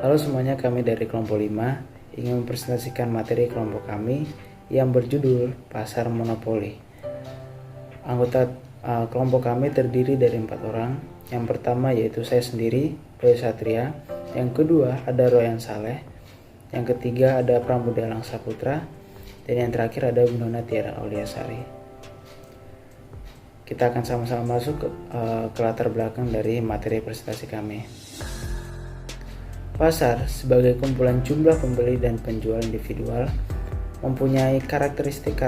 Halo semuanya, kami dari kelompok 5 ingin mempresentasikan materi kelompok kami yang berjudul Pasar Monopoli. Anggota kelompok kami terdiri dari 4 orang. Yang pertama yaitu saya sendiri, Roy Satria. Yang kedua ada Royan Saleh. Yang ketiga ada Pramudia Langsa Putra. Dan yang terakhir ada Winona Tiara Auliasari. Kita akan sama-sama masuk ke latar belakang dari materi presentasi kami. Pasar sebagai kumpulan jumlah pembeli dan penjual individual mempunyai karakteristik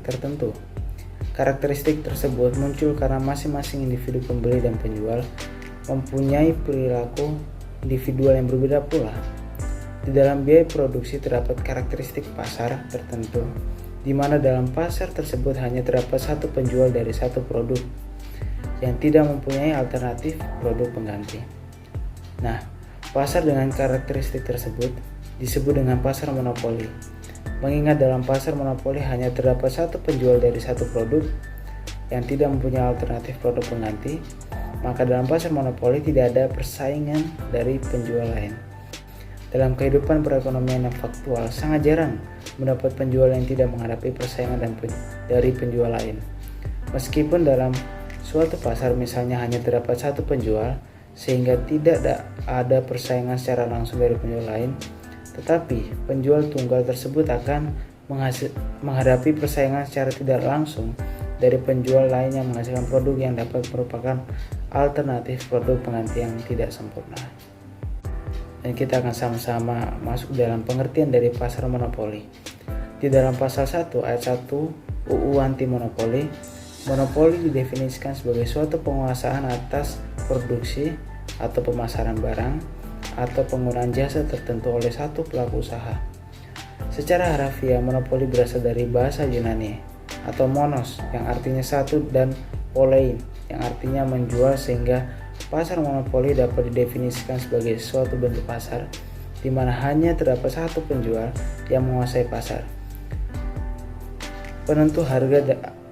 tertentu. Karakteristik tersebut muncul karena masing-masing individu pembeli dan penjual mempunyai perilaku individual yang berbeda pula. Di dalam biaya produksi terdapat karakteristik pasar tertentu, di mana dalam pasar tersebut hanya terdapat satu penjual dari satu produk yang tidak mempunyai alternatif produk pengganti. Nah, pasar dengan karakteristik tersebut disebut dengan pasar monopoli. Mengingat dalam pasar monopoli hanya terdapat satu penjual dari satu produk yang tidak mempunyai alternatif produk pengganti, maka dalam pasar monopoli tidak ada persaingan dari penjual lain. Dalam kehidupan perekonomian yang faktual, sangat jarang mendapat penjual yang tidak menghadapi persaingan dari penjual lain. Meskipun dalam suatu pasar misalnya hanya terdapat satu penjual, sehingga tidak ada persaingan secara langsung dari penjual lain, tetapi penjual tunggal tersebut akan menghadapi persaingan secara tidak langsung dari penjual lain yang menghasilkan produk yang dapat merupakan alternatif produk pengganti yang tidak sempurna. Dan kita akan sama-sama masuk dalam pengertian dari pasar monopoli. Di dalam pasal 1 ayat 1 UU Anti Monopoli, monopoli didefinisikan sebagai suatu penguasaan atas produksi atau pemasaran barang atau penggunaan jasa tertentu oleh satu pelaku usaha. Secara harafiah, monopoli berasal dari bahasa Yunani atau monos yang artinya satu dan polein yang artinya menjual, sehingga pasar monopoli dapat didefinisikan sebagai suatu bentuk pasar di mana hanya terdapat satu penjual yang menguasai pasar. Penentu harga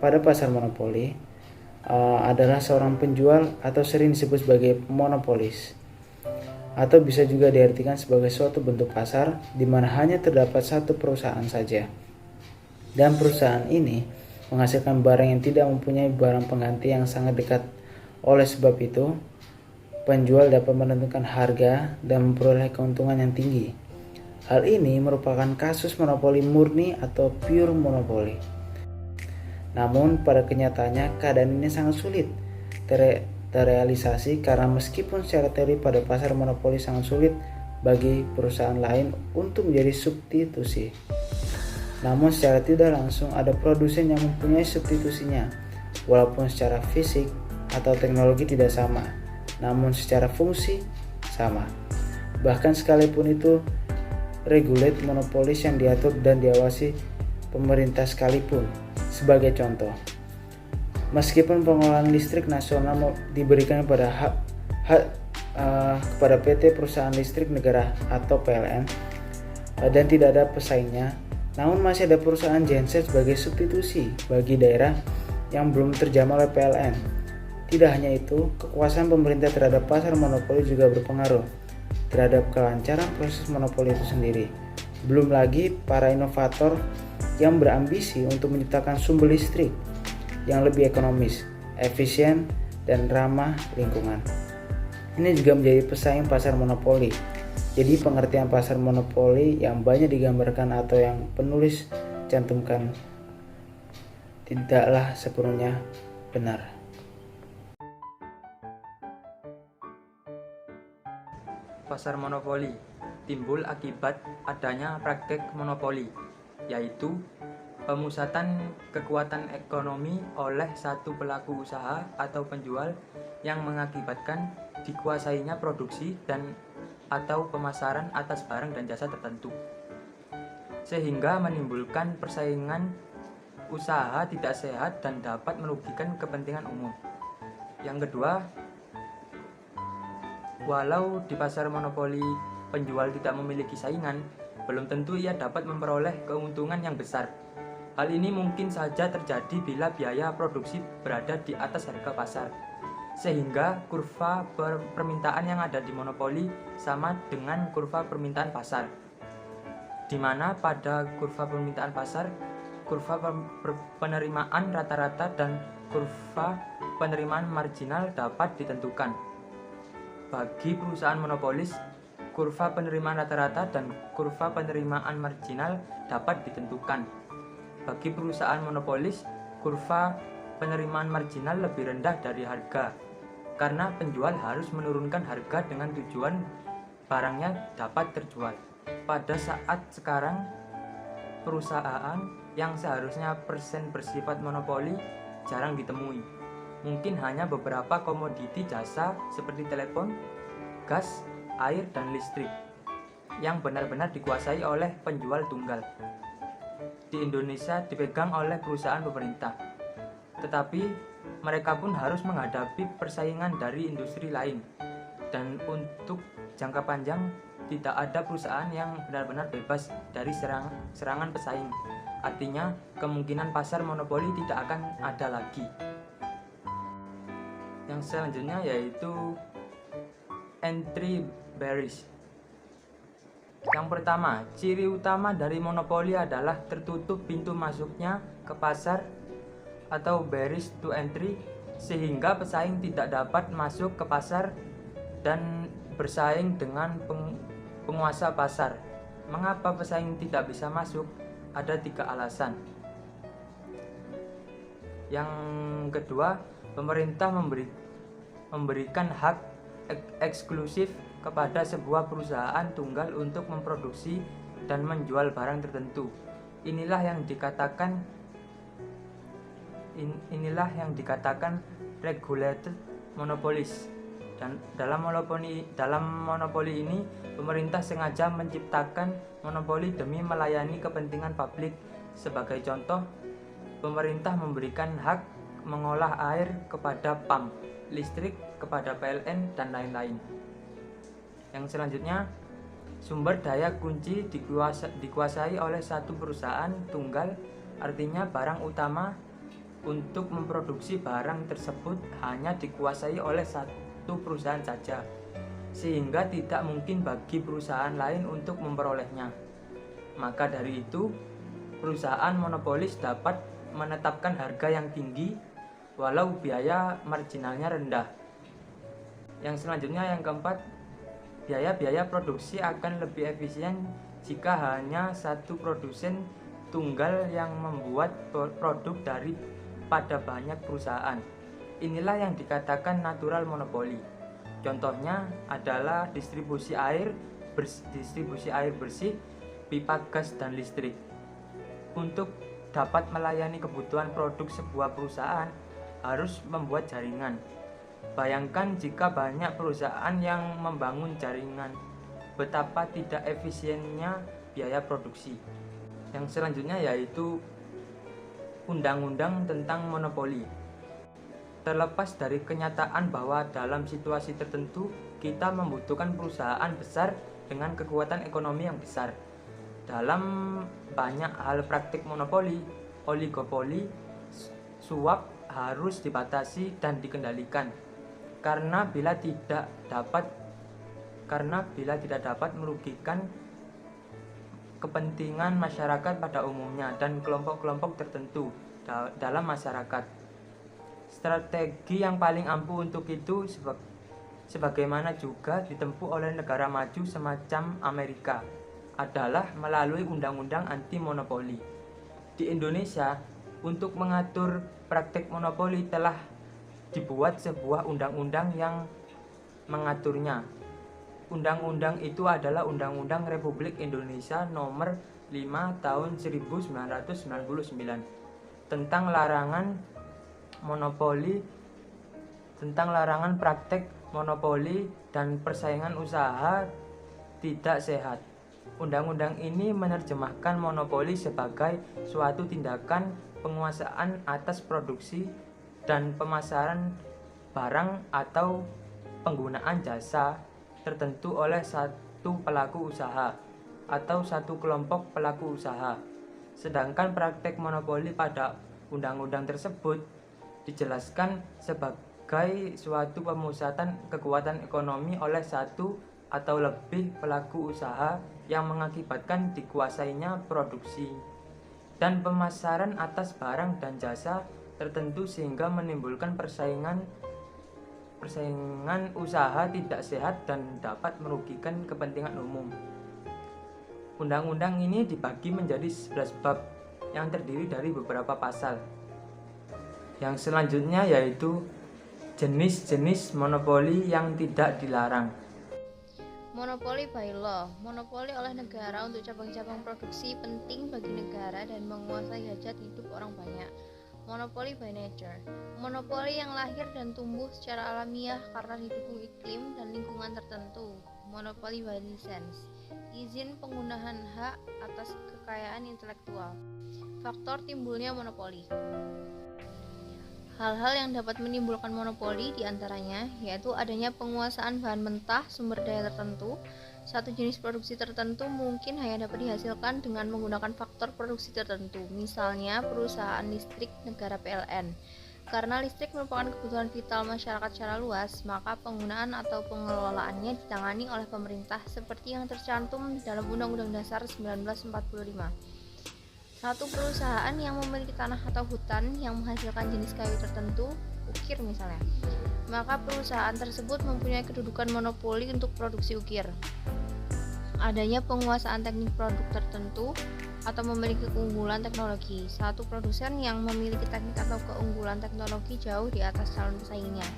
pada pasar monopoli adalah seorang penjual atau sering disebut sebagai monopolis, atau bisa juga diartikan sebagai suatu bentuk pasar di mana hanya terdapat satu perusahaan saja, dan perusahaan ini menghasilkan barang yang tidak mempunyai barang pengganti yang sangat dekat. Oleh sebab itu, penjual dapat menentukan harga dan memperoleh keuntungan yang tinggi. Hal ini merupakan kasus monopoli murni atau pure monopoli. Namun pada kenyataannya keadaan ini sangat sulit terrealisasi karena meskipun secara teori pada pasar monopoli sangat sulit bagi perusahaan lain untuk menjadi substitusi, namun secara tidak langsung ada produsen yang mempunyai substitusinya, walaupun secara fisik atau teknologi tidak sama, namun secara fungsi sama. Bahkan sekalipun itu regulate monopolis yang diatur dan diawasi pemerintah sekalipun. Sebagai contoh, meskipun pengelolaan listrik nasional diberikan kepada kepada PT Perusahaan Listrik Negara atau PLN dan tidak ada pesaingnya, namun masih ada perusahaan genset sebagai substitusi bagi daerah yang belum terjamah oleh PLN. Tidak hanya itu, kekuasaan pemerintah terhadap pasar monopoli juga berpengaruh terhadap kelancaran proses monopoli itu sendiri. Belum lagi para inovator yang berambisi untuk menciptakan sumber listrik yang lebih ekonomis, efisien, dan ramah lingkungan. Ini juga menjadi pesaing pasar monopoli. Jadi pengertian pasar monopoli yang banyak digambarkan atau yang penulis cantumkan tidaklah sepenuhnya benar. Pasar monopoli timbul akibat adanya praktek monopoli, yaitu pemusatan kekuatan ekonomi oleh satu pelaku usaha atau penjual yang mengakibatkan dikuasainya produksi dan atau pemasaran atas barang dan jasa tertentu, sehingga menimbulkan persaingan usaha tidak sehat dan dapat merugikan kepentingan umum. Yang kedua, walau di pasar monopoli penjual tidak memiliki saingan, belum tentu ia dapat memperoleh keuntungan yang besar. Hal ini mungkin saja terjadi bila biaya produksi berada di atas harga pasar. sehingga kurva permintaan yang ada di monopoli sama dengan kurva permintaan pasar, di mana pada kurva permintaan pasar, kurva penerimaan rata-rata dan kurva penerimaan marginal dapat ditentukan. Bagi perusahaan monopolis, kurva penerimaan rata-rata dan kurva penerimaan marginal dapat ditentukan. Bagi perusahaan monopolis, kurva penerimaan marginal lebih rendah dari harga, karena penjual harus menurunkan harga dengan tujuan barangnya dapat terjual. Pada saat sekarang, perusahaan yang seharusnya persen bersifat monopoli jarang ditemui. Mungkin hanya beberapa komoditi jasa seperti telepon, gas, air, dan listrik yang benar-benar dikuasai oleh penjual tunggal. Di Indonesia dipegang oleh perusahaan pemerintah, tetapi mereka pun harus menghadapi persaingan dari industri lain. Dan untuk jangka panjang tidak ada perusahaan yang benar-benar bebas dari serangan pesaing. Artinya kemungkinan pasar monopoli tidak akan ada lagi. Yang selanjutnya yaitu entry barriers. Yang pertama, ciri utama dari monopoli adalah tertutup pintu masuknya ke pasar atau barriers to entry, sehingga pesaing tidak dapat masuk ke pasar dan bersaing dengan penguasa pasar. Mengapa pesaing tidak bisa masuk? Ada 3 alasan. Yang kedua, pemerintah memberikan hak eksklusif kepada sebuah perusahaan tunggal untuk memproduksi dan menjual barang tertentu. Inilah yang dikatakan regulated monopolies. Dan dalam monopoli ini, pemerintah sengaja menciptakan monopoli demi melayani kepentingan publik. Sebagai contoh, pemerintah memberikan hak mengolah air kepada PAM, listrik kepada PLN, dan lain-lain. Yang selanjutnya, sumber daya kunci dikuasai oleh satu perusahaan tunggal, artinya barang utama untuk memproduksi barang tersebut hanya dikuasai oleh satu perusahaan saja, sehingga tidak mungkin bagi perusahaan lain untuk memperolehnya. Maka dari itu, perusahaan monopolis dapat menetapkan harga yang tinggi walau biaya marginalnya rendah. Yang selanjutnya, yang keempat, biaya produksi akan lebih efisien jika hanya satu produsen tunggal yang membuat produk daripada banyak perusahaan. Inilah yang dikatakan natural monopoli. Contohnya adalah distribusi air bersih, pipa gas, dan listrik. Untuk dapat melayani kebutuhan produk sebuah perusahaan harus membuat jaringan. Bayangkan jika banyak perusahaan yang membangun jaringan, betapa tidak efisiennya biaya produksi. Yang selanjutnya yaitu undang-undang tentang monopoli. Terlepas dari kenyataan bahwa dalam situasi tertentu kita membutuhkan perusahaan besar dengan kekuatan ekonomi yang besar. Dalam banyak hal praktik monopoli, oligopoli, suap harus dibatasi dan dikendalikan. Karena bila tidak dapat merugikan kepentingan masyarakat pada umumnya dan kelompok-kelompok tertentu dalam masyarakat. Strategi yang paling ampuh untuk itu, sebagaimana juga ditempuh oleh negara maju semacam Amerika, adalah melalui undang-undang anti monopoli. Di Indonesia, untuk mengatur praktik monopoli telah dibuat sebuah undang-undang yang mengaturnya. Undang-undang itu adalah Undang-Undang Republik Indonesia Nomor 5 Tahun 1999 tentang larangan praktek monopoli dan persaingan usaha tidak sehat. Undang-undang ini menerjemahkan monopoli sebagai suatu tindakan penguasaan atas produksi dan pemasaran barang atau penggunaan jasa tertentu oleh satu pelaku usaha atau satu kelompok pelaku usaha. Sedangkan praktek monopoli pada undang-undang tersebut dijelaskan sebagai suatu pemusatan kekuatan ekonomi oleh satu atau lebih pelaku usaha yang mengakibatkan dikuasainya produksi dan pemasaran atas barang dan jasa tertentu sehingga menimbulkan persaingan usaha tidak sehat dan dapat merugikan kepentingan umum. Undang-undang ini dibagi menjadi 11 bab yang terdiri dari beberapa pasal. Yang selanjutnya yaitu jenis-jenis monopoli yang tidak dilarang. Monopoli by law. Monopoli oleh negara untuk cabang-cabang produksi penting bagi negara dan menguasai hajat hidup orang banyak. Monopoli by nature. Monopoli yang lahir dan tumbuh secara alamiah karena didukung iklim dan lingkungan tertentu. Monopoli by license. Izin penggunaan hak atas kekayaan intelektual. Faktor timbulnya monopoli. Hal-hal yang dapat menimbulkan monopoli diantaranya yaitu adanya penguasaan bahan mentah sumber daya tertentu. Satu jenis produksi tertentu mungkin hanya dapat dihasilkan dengan menggunakan faktor produksi tertentu, misalnya perusahaan listrik negara PLN. Karena listrik merupakan kebutuhan vital masyarakat secara luas, maka penggunaan atau pengelolaannya ditangani oleh pemerintah seperti yang tercantum dalam Undang-Undang Dasar 1945. Satu perusahaan yang memiliki tanah atau hutan yang menghasilkan jenis kayu tertentu, ukir misalnya, maka perusahaan tersebut mempunyai kedudukan monopoli untuk produksi ukir. Adanya penguasaan teknik produk tertentu atau memiliki keunggulan teknologi. Satu produsen yang memiliki teknik atau keunggulan teknologi jauh di atas calon pesaingnya.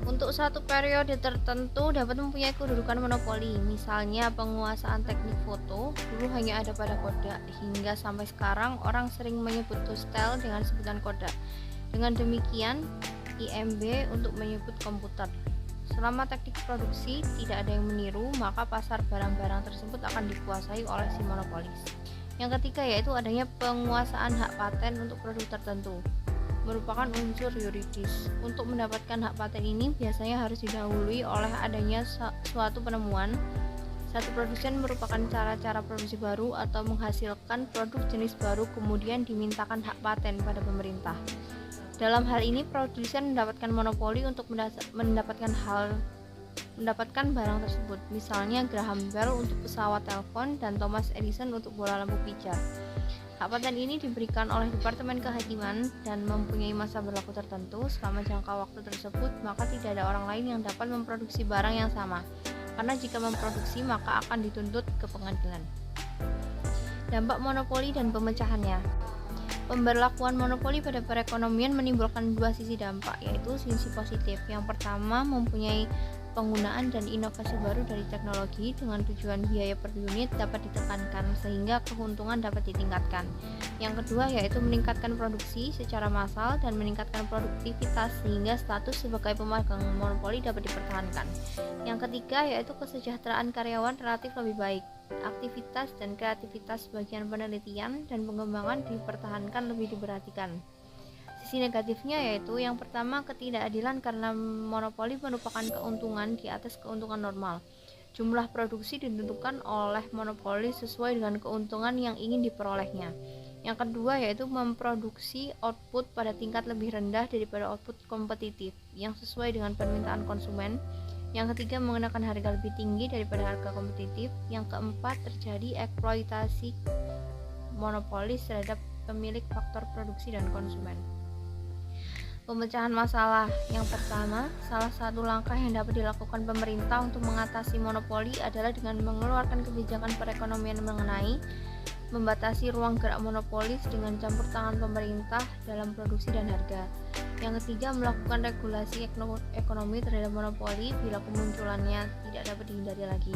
Untuk satu periode tertentu dapat mempunyai kedudukan monopoli, misalnya penguasaan teknik foto dulu hanya ada pada Kodak, hingga sampai sekarang orang sering menyebut Tostel dengan sebutan Kodak. Dengan demikian, IMB untuk menyebut komputer. Selama teknik produksi tidak ada yang meniru, maka pasar barang-barang tersebut akan dikuasai oleh si monopolis. Yang ketiga yaitu adanya penguasaan hak paten untuk produk tertentu. Merupakan unsur yuridis. Untuk mendapatkan hak paten ini biasanya harus didahului oleh adanya suatu penemuan. Satu produsen merupakan cara-cara produksi baru atau menghasilkan produk jenis baru kemudian dimintakan hak paten pada pemerintah. Dalam hal ini produsen mendapatkan monopoli untuk mendapatkan barang tersebut. Misalnya Graham Bell untuk pesawat telepon dan Thomas Edison untuk bola lampu pijar. Hak paten ini diberikan oleh Departemen Kehakiman dan mempunyai masa berlaku tertentu. Selama jangka waktu tersebut, maka tidak ada orang lain yang dapat memproduksi barang yang sama. Karena jika memproduksi, maka akan dituntut ke pengadilan. Dampak monopoli dan pemecahannya. Pemberlakuan monopoli pada perekonomian menimbulkan dua sisi dampak, yaitu sisi positif. Yang pertama, mempunyai penggunaan dan inovasi baru dari teknologi dengan tujuan biaya per unit dapat ditekankan sehingga keuntungan dapat ditingkatkan. Yang kedua yaitu meningkatkan produksi secara massal dan meningkatkan produktivitas sehingga status sebagai pemegang monopoli dapat dipertahankan. Yang ketiga yaitu kesejahteraan karyawan relatif lebih baik. Aktivitas dan kreativitas bagian penelitian dan pengembangan dipertahankan lebih diperhatikan. Sisi negatifnya yaitu yang pertama ketidakadilan karena monopoli merupakan keuntungan di atas keuntungan normal. Jumlah produksi ditentukan oleh monopoli sesuai dengan keuntungan yang ingin diperolehnya. Yang kedua yaitu memproduksi output pada tingkat lebih rendah daripada output kompetitif yang sesuai dengan permintaan konsumen. Yang ketiga mengenakan harga lebih tinggi daripada harga kompetitif. Yang keempat terjadi eksploitasi monopolis terhadap pemilik faktor produksi dan konsumen. Pemecahan masalah. Yang pertama, salah satu langkah yang dapat dilakukan pemerintah untuk mengatasi monopoli adalah dengan mengeluarkan kebijakan perekonomian mengenai membatasi ruang gerak monopolis dengan campur tangan pemerintah dalam produksi dan harga. Yang ketiga, melakukan regulasi ekonomi terhadap monopoli bila kemunculannya tidak dapat dihindari lagi.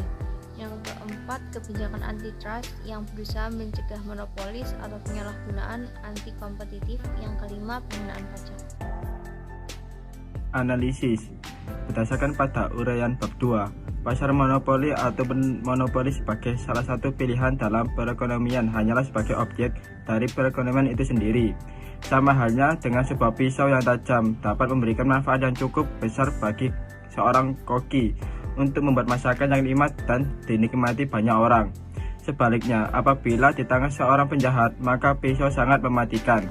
Yang keempat, kebijakan antitrust yang berusaha mencegah monopolis atau penyalahgunaan anti kompetitif. Yang kelima, penggunaan pajak. Analisis. Berdasarkan pada uraian bab 2, pasar monopoli atau monopoli sebagai salah satu pilihan dalam perekonomian hanyalah sebagai objek dari perekonomian itu sendiri. Sama halnya dengan sebuah pisau yang tajam dapat memberikan manfaat yang cukup besar bagi seorang koki untuk membuat masakan yang nikmat dan dinikmati banyak orang. Sebaliknya, apabila di tangan seorang penjahat, maka pisau sangat mematikan.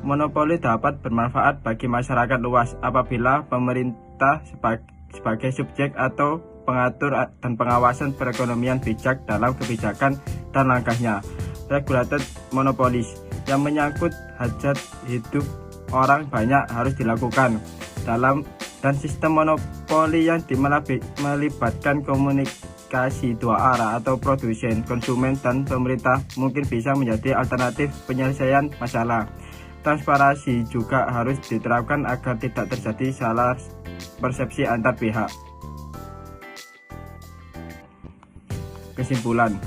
Monopoli dapat bermanfaat bagi masyarakat luas apabila pemerintah sebagai subjek atau pengatur dan pengawasan perekonomian bijak dalam kebijakan dan langkahnya. Regulated monopolis yang menyangkut hajat hidup orang banyak harus dilakukan dan sistem monopoli yang melibatkan komunikasi dua arah atau produsen, konsumen, dan pemerintah mungkin bisa menjadi alternatif penyelesaian masalah. Transparansi juga harus diterapkan agar tidak terjadi salah persepsi antar pihak. Kesimpulan,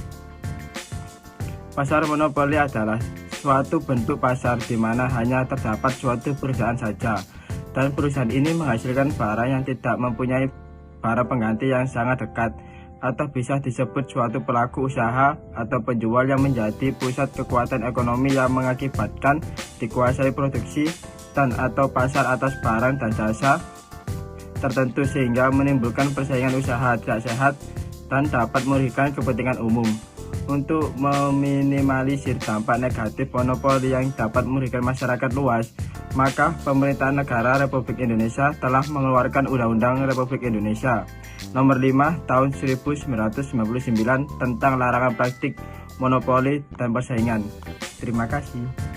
pasar monopoli adalah suatu bentuk pasar di mana hanya terdapat suatu perusahaan saja, dan perusahaan ini menghasilkan barang yang tidak mempunyai barang pengganti yang sangat dekat, atau bisa disebut suatu pelaku usaha atau penjual yang menjadi pusat kekuatan ekonomi yang mengakibatkan dikuasai produksi dan atau pasar atas barang dan jasa tertentu sehingga menimbulkan persaingan usaha tidak sehat dan dapat merugikan kepentingan umum. Untuk meminimalisir dampak negatif monopoli yang dapat merugikan masyarakat luas, maka pemerintah negara Republik Indonesia telah mengeluarkan Undang-Undang Republik Indonesia Nomor 5 Tahun 1999 tentang larangan praktik monopoli dan persaingan. Terima kasih.